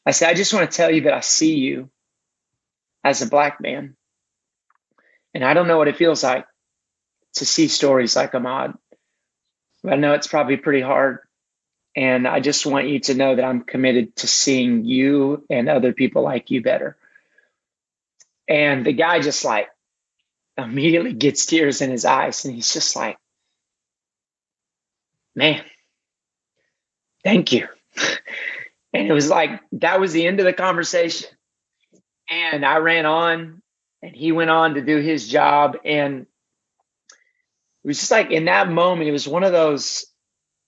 I said, I just want to tell you that I see you as a Black man. And I don't know what it feels like to see stories like Ahmaud, but I know it's probably pretty hard. And I just want you to know that I'm committed to seeing you and other people like you better. And the guy just like immediately gets tears in his eyes. And he's just like, man, thank you. And it was like, that was the end of the conversation. And I ran on, and he went on to do his job. And it was just like, in that moment, it was one of those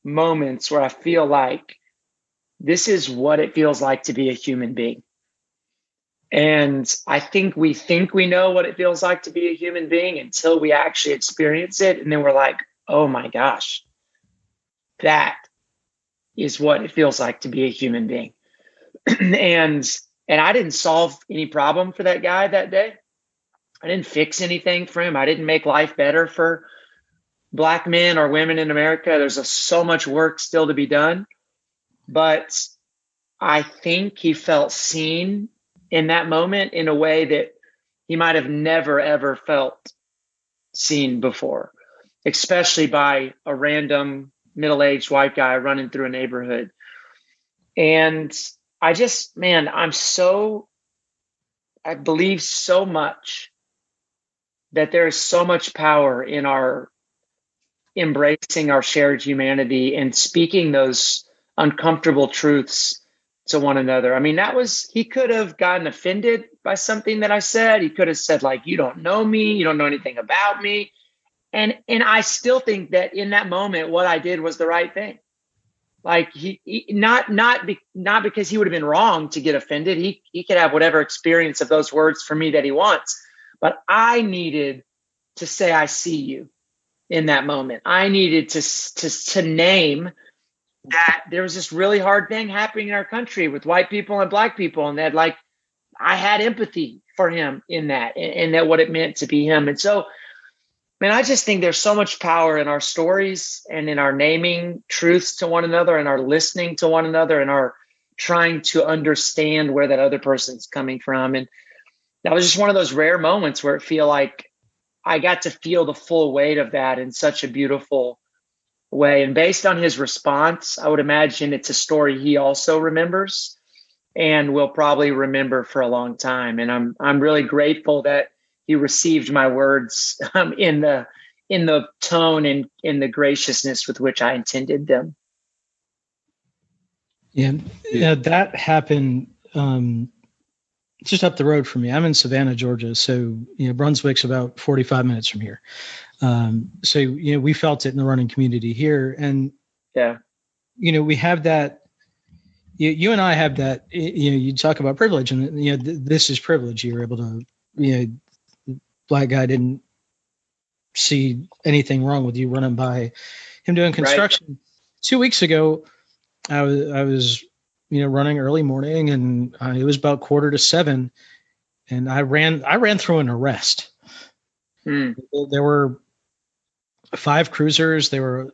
moments where I feel like this is what it feels like to be a human being. And I think we know what it feels like to be a human being until we actually experience it. And then we're like, oh my gosh, that is what it feels like to be a human being. And I didn't solve any problem for that guy that day. I didn't fix anything for him. I didn't make life better for Black men or women in America. There's so much work still to be done. But I think he felt seen in that moment in a way that he might have never, ever felt seen before, especially by a random middle-aged white guy running through a neighborhood. And I just, man, I believe so much that there is so much power in our embracing our shared humanity and speaking those uncomfortable truths to one another. I mean, he could have gotten offended by something that I said. He could have said, like, you don't know me, you don't know anything about me. And I still think that in that moment, what I did was the right thing. Like not because he would have been wrong to get offended. He could have whatever experience of those words for me that he wants. But I needed to say, I see you in that moment. I needed to name that there was this really hard thing happening in our country with white people and Black people. And that, like, I had empathy for him in that, and that what it meant to be him. And so, man, I just think there's so much power in our stories and in our naming truths to one another and our listening to one another and our trying to understand where that other person's coming from. And that was just one of those rare moments where it feel like I got to feel the full weight of that in such a beautiful way. And based on his response, I would imagine it's a story he also remembers and will probably remember for a long time. And I'm really grateful that he received my words in the tone and in the graciousness with which I intended them. Yeah, that happened just up the road from me. I'm in Savannah, Georgia, so Brunswick's about 45 minutes from here. So we felt it in the running community here, and we have that. You and I have that. You talk about privilege, and this is privilege. You were able to, Black guy didn't see anything wrong with you running by him doing construction. Right. 2 weeks ago, I was running early morning, and it was about 6:45, and I ran through an arrest. There were 5 cruisers. They were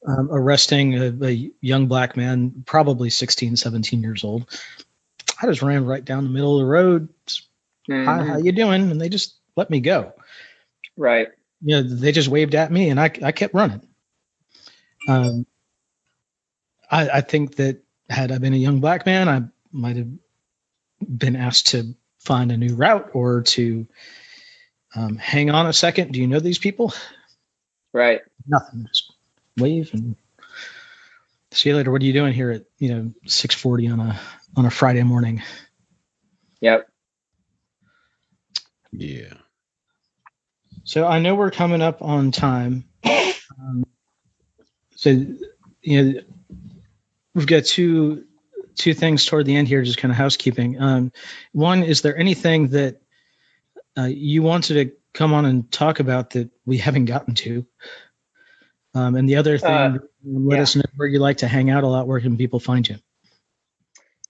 arresting a young Black man, probably 16, 17 years old. I just ran right down the middle of the road. Hi, how you doing? And they just let me go. Right. They just waved at me, and I kept running. I think that had I been a young Black man, I might have been asked to find a new route or to hang on a second. Do you know these people? Right. Nothing. Just wave and see you later. What are you doing here at 6:40 on a Friday morning? Yep. Yeah. So I know we're coming up on time. So we've got two things toward the end here, just kind of housekeeping. One, is there anything that you wanted to come on and talk about that we haven't gotten to? And the other thing, let us know where you like to hang out a lot. Where can people find you?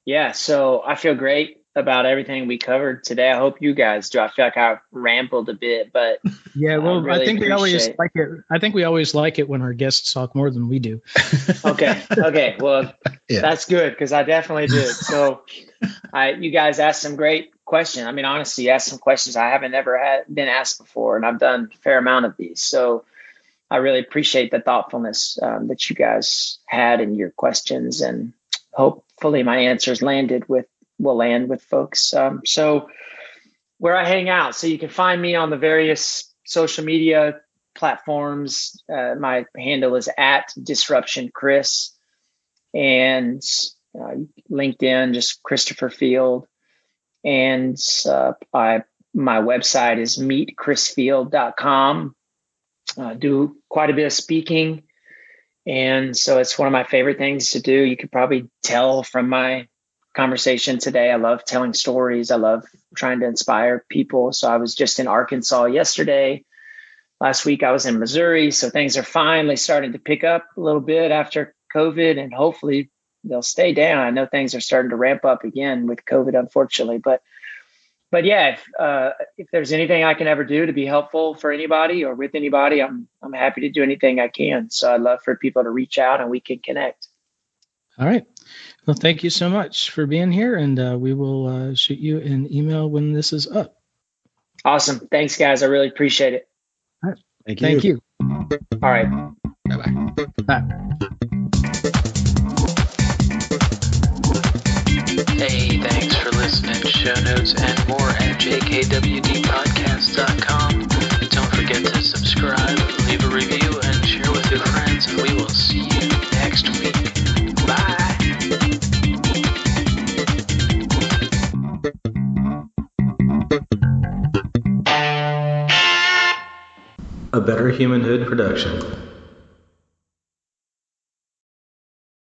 Yeah, so I feel great about everything we covered today. I hope you guys do. I feel like I rambled a bit, but yeah, well, really I think we always like it. I think we always like it when our guests talk more than we do. Okay. Well, That's good, because I definitely did. So you guys asked some great questions. I mean, honestly, you asked some questions I haven't ever been asked before, and I've done a fair amount of these. So I really appreciate the thoughtfulness that you guys had in your questions, and hopefully my answers will land with folks. So where I hang out, so you can find me on the various social media platforms. My handle is @DisruptionChris, and LinkedIn, just Christopher Field. And my website is meetchrisfield.com. Do quite a bit of speaking, and so it's one of my favorite things to do. You could probably tell from my conversation today, I love telling stories. I love trying to inspire people. So I was just in Arkansas yesterday. Last week I was in Missouri. So things are finally starting to pick up a little bit after COVID, and hopefully they'll stay down. I know things are starting to ramp up again with COVID, unfortunately, but But yeah, if there's anything I can ever do to be helpful for anybody or with anybody, I'm happy to do anything I can. So I'd love for people to reach out and we can connect. All right. Well, thank you so much for being here, and we will shoot you an email when this is up. Awesome. Thanks, guys. I really appreciate it. All right. Thank you. All right. Bye-bye. Bye. Hey, thanks for listening. Show notes and more at jkwdpodcast.com. Don't forget to subscribe, leave a review, and share with your friends, and we will see you next week. Bye. A Better Humanhood production.